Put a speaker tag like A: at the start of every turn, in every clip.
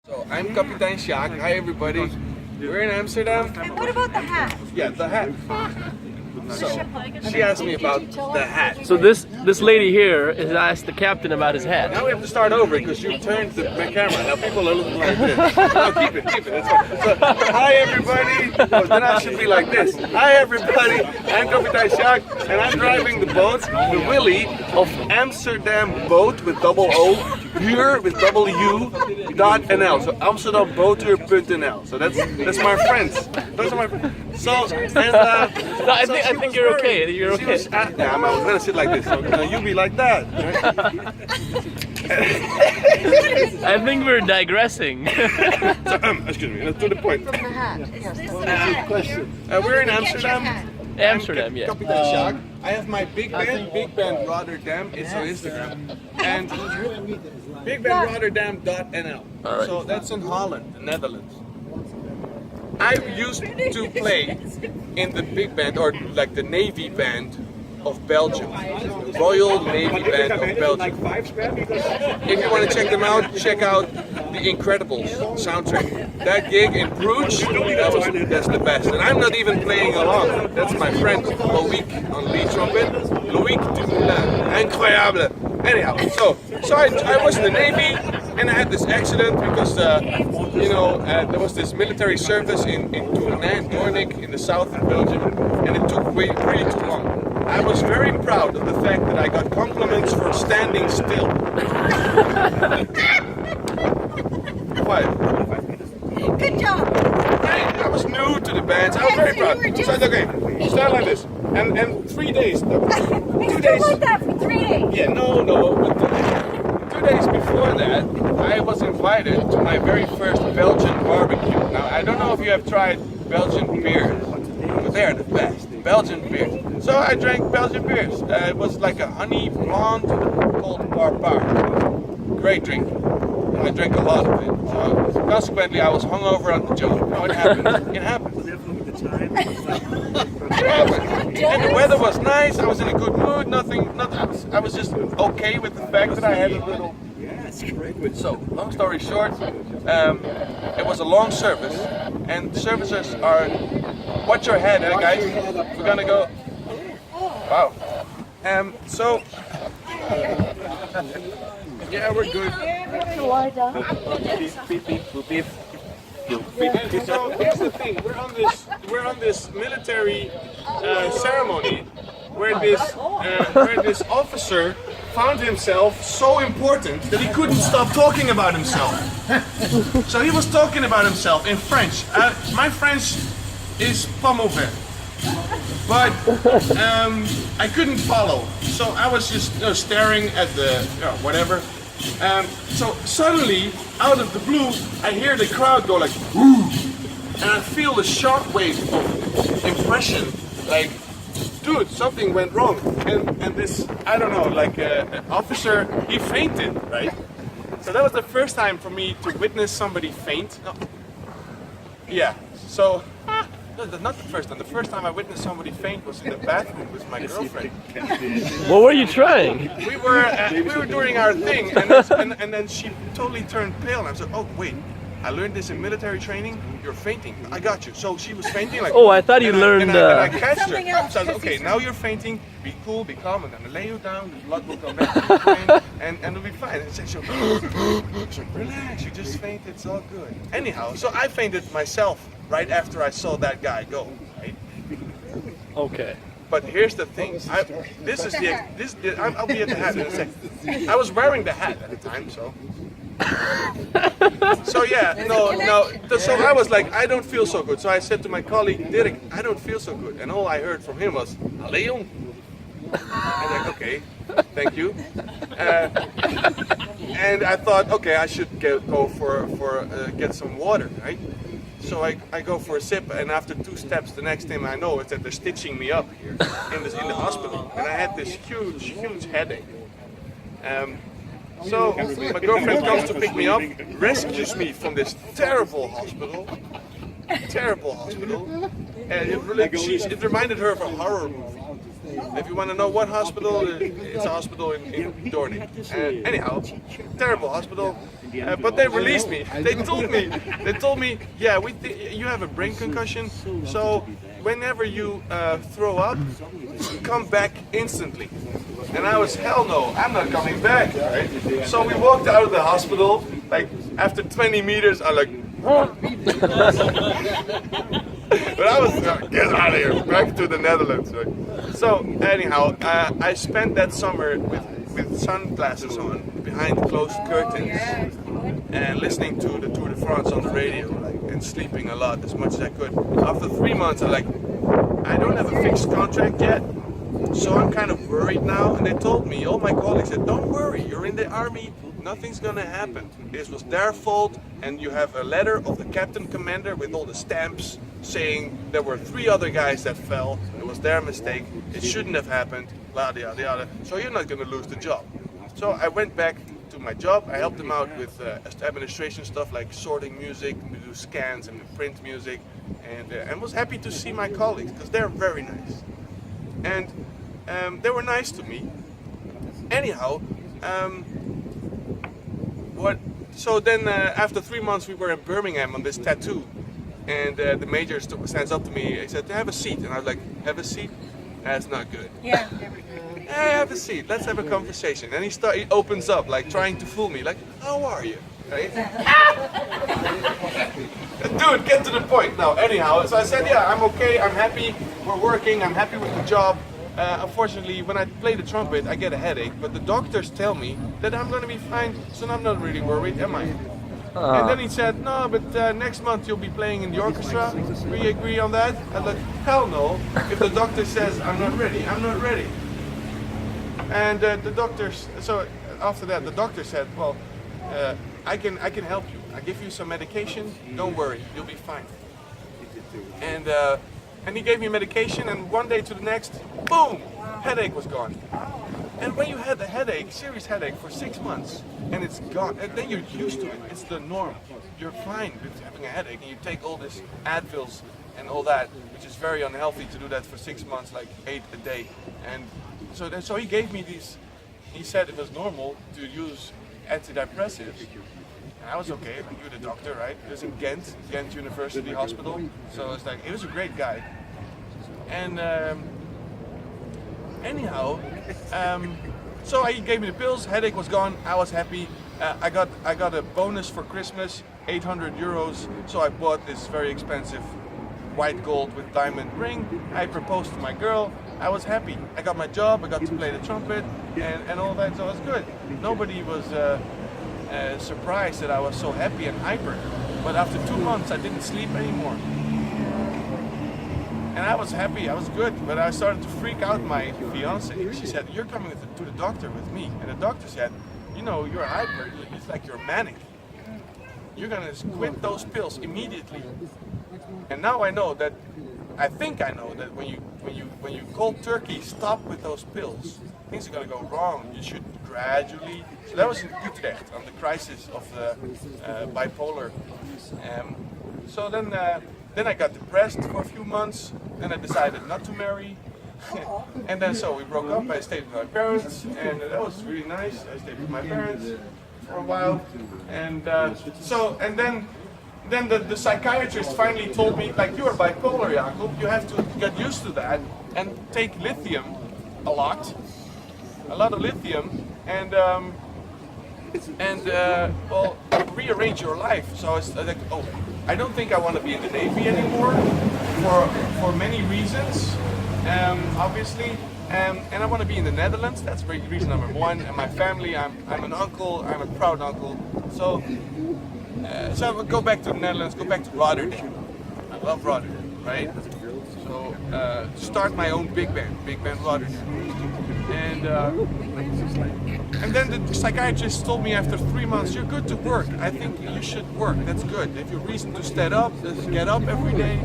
A: So I'm Kapitein Sjaak. Hi everybody. We're in Amsterdam.
B: And what about the hat?
A: Yeah, the hat. So she asked me about the hat.
C: So this lady here has asked the captain about his hat.
A: Now we have to start over because you turned the camera. Now people are looking like this. No, keep it. It's fine. So, hi everybody. Oh, then I should be like this. Hi everybody. I'm Kapitein Sjaak and I'm driving the boat, the Willy of Amsterdam Boat with double O, Huur with W.nl. So AmsterdamBoothuur.nl. So that's my friends. Those are my friends. So and
C: No, I think you're okay. You're okay.
A: Yeah, I was gonna sit like this. So, you be like that.
C: I think we're digressing.
A: So, excuse me. To the point.
B: From the hat.
A: We're in Amsterdam.
C: Amsterdam, yeah.
A: Kapitein Sjaak. I have my big band Rotterdam. It's on Instagram. And bigbandrotterdam.nl.
C: Alright.
A: So that's in Holland, the Netherlands. I used to play in the big band, or like the Navy band of Belgium. Royal Navy Band of Belgium. If you want to check them out, check out the Incredibles soundtrack. That gig in Bruges, that's the best. And I'm not even playing along. That's my friend Loïc on lead trumpet. Loïc Dumoulin. Incroyable. Anyhow, so I was in the Navy and I had this accident because there was this military service in Doornik in the south of Belgium, and it took really too long. I was very proud of the fact that I got compliments for standing still. What?
B: Good job.
A: I was new to the band, so I was very proud. So it's okay, stand like this. And 3 days. 2 days.
B: Like that for 3 days.
A: Yeah, no, but 2 days before that, I was invited to my very first Belgian barbecue. Now, I don't know if you have tried Belgian beers, but they are the best. Belgian beers. So I drank Belgian beers. It was like a honey blonde called Barbar. Great drink. I drank a lot of it. So consequently, I was hungover on the job. No, it happened. It happened. And the weather was nice. I was in a good mood. I was just okay with the fact that I had a little. So, long story short, it was a long service, and services are. Watch your head, guys. We're gonna go. Wow. So. Yeah, we're good. So here's the thing: we're on this military ceremony where this officer found himself so important that he couldn't stop talking about himself. So he was talking about himself in French. My French is pas mauvais, but I couldn't follow. So I was just staring at the whatever. So suddenly, out of the blue, I hear the crowd go like, "Woo!" And I feel the shockwave of impression, like, dude, something went wrong. And this, I don't know, like an officer, he fainted, right? So that was the first time for me to witness somebody faint. No. Yeah, so, no, not the first time. The first time I witnessed somebody faint was in the bathroom with my girlfriend.
C: What were you trying?
A: We were doing our thing, and then she totally turned pale, and I said, "Oh wait, I learned this in military training. You're fainting. I got you." So she was fainting like.
C: Oh, I thought you learned.
A: And I catched her. So I said, "Okay, now you're fainting. Be cool, be calm. I'm gonna lay you down. The blood will come back to your brain, and it'll be fine." And she said, "Relax. You just fainted. It's all good." Anyhow, so I fainted myself right after I saw that guy go. Right?
C: Okay.
A: But here's the thing. I'll be at the hat in a second. I was wearing the hat at the time, so. So yeah, no. So I was like, I don't feel so good. So I said to my colleague, Dirk, I don't feel so good. And all I heard from him was, "Allee jong." I was like, okay, thank you. And I thought, okay, I should go get some water, right? So I go for a sip, and after 2 steps, the next thing I know is that they're stitching me up here in the hospital, and I had this huge headache. So my girlfriend comes to pick me up, rescues me from this terrible hospital, and it reminded her of a horror movie. If you want to know what hospital, it's a hospital in Doornik. Anyhow, terrible hospital. But they released me. They told me, yeah, you have a brain concussion, so whenever you throw up, come back instantly. And I was, hell no, I'm not coming back, right? So we walked out of the hospital, like after 20 meters, I'm like, but I was, get out of here, back to the Netherlands. Right? So anyhow, I spent that summer with sunglasses on, behind closed curtains, and listening to the Tour de France on the radio, and sleeping a lot, as much as I could. After 3 months, I don't have a fixed contract yet, so I'm kind of worried now. And they told me, all my colleagues said, don't worry, you're in the army, nothing's gonna happen. This was their fault, and you have a letter of the captain commander with all the stamps saying there were 3 other guys that fell, it was their mistake, it shouldn't have happened, yada yada yada, so you're not gonna lose the job. So I went back to my job, I helped them out with administration stuff like sorting music, we do scans and print music, and was happy to see my colleagues, because they're very nice. And they were nice to me. Anyhow, so then after 3 months we were in Birmingham on this tattoo, and the major stands up to me, he said, have a seat, and I was like, have a seat? That's not good.
B: Yeah.
A: Hey, have a seat, let's have a conversation. And he opens up, like trying to fool me, like, how are you? Right? Dude, get to the point. No, anyhow, so I said, yeah, I'm okay, I'm happy, we're working, I'm happy with the job. Unfortunately, when I play the trumpet, I get a headache, but the doctors tell me that I'm going to be fine, so I'm not really worried, am I? And then he said, no, but next month you'll be playing in the orchestra. We agree on that? I was like, hell no. If the doctor says I'm not ready, I'm not ready. And so after that, the doctor said, well, I can help you. I give you some medication. Don't worry, you'll be fine. And he gave me medication, and one day to the next, boom, headache was gone. And when you had a headache, serious headache for 6 months, and it's gone, and then you're used to it. It's the norm. You're fine with having a headache, and you take all this Advils and all that, which is very unhealthy to do that for 6 months, like 8 a day. And so he gave me these. He said it was normal to use antidepressives. And I was okay. Like, you're the doctor, right? It was in Ghent University Hospital. So it's like, he was a great guy. And anyhow, so he gave me the pills, headache was gone, I was happy. I got a bonus for Christmas, 800 euros, so I bought this very expensive white gold with diamond ring. I proposed to my girl, I was happy. I got my job, I got to play the trumpet and all that, so it was good. Nobody was surprised that I was so happy and hyper, but after 2 months I didn't sleep anymore. And I was happy, I was good, but I started to freak out my fiance. She said, you're coming to the doctor with me. And the doctor said, you know, you're hyper, it's like you're manic. You're gonna quit those pills immediately. And now I know that, I think I know that when you cold turkey stop with those pills, things are gonna go wrong. You should gradually, so that was in Utrecht, on the crisis of the bipolar. So then I got depressed for a few months, then I decided not to marry. And then so we broke up, I stayed with my parents, and that was really nice. I stayed with my parents for a while. And then the psychiatrist finally told me, like, you are bipolar, Jacob, you have to get used to that and take lithium a lot of lithium, and well, rearrange your life. So it's like, oh, I don't think I want to be in the Navy anymore for many reasons, obviously, and I want to be in the Netherlands. That's reason number one. And my family, I'm an uncle, I'm a proud uncle. So I would go back to the Netherlands, go back to Rotterdam. I love Rotterdam, right? So start my own big band Rotterdam. And then the psychiatrist told me after 3 months, you're good to work. I think you should work. That's good. If you have reason to stand up, just get up every day.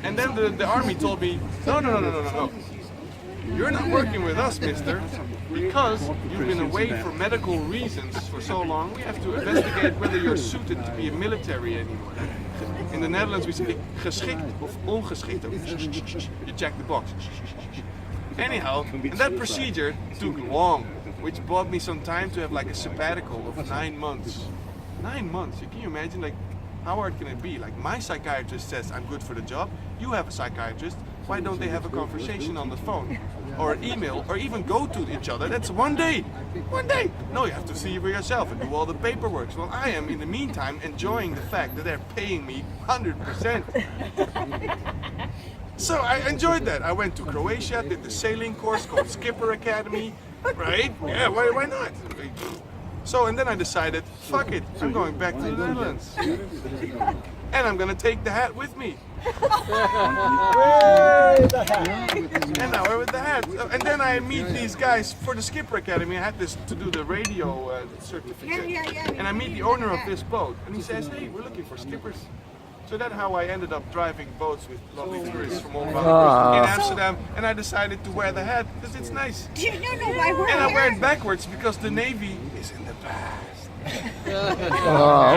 A: And then the army told me, no. You're not working with us, mister, because you've been away for medical reasons for so long. We have to investigate whether you're suited to be a military anymore. In the Netherlands we say geschikt of ongeschikt. You check the box. Anyhow, and that procedure took long. which bought me some time to have like a sabbatical of 9 months. 9 months. Can you imagine like how hard can it be? Like my psychiatrist says I'm good for the job. You have a psychiatrist. Why don't they have a conversation on the phone or an email or even go to each other? That's one day. One day. No, you have to see for yourself and do all the paperwork. Well, I am in the meantime enjoying the fact that they're paying me 100%. So I enjoyed that. I went to Croatia, did the sailing course called Skipper Academy, right? Yeah, why not? So, and then I decided, fuck it, I'm going back to the Netherlands. And I'm gonna take the hat with me. And now we're with the hat. And then I meet these guys for the Skipper Academy. I had this to do the radio certificate. And I meet the owner of this boat. And he says, hey, we're looking for skippers. So that's how I ended up driving boats with lovely tourists from all around in Amsterdam. And I decided to wear the hat because it's nice.
B: Do you know why we're
A: And I
B: here?
A: wear it backwards because the Navy is in the past.
C: Oh,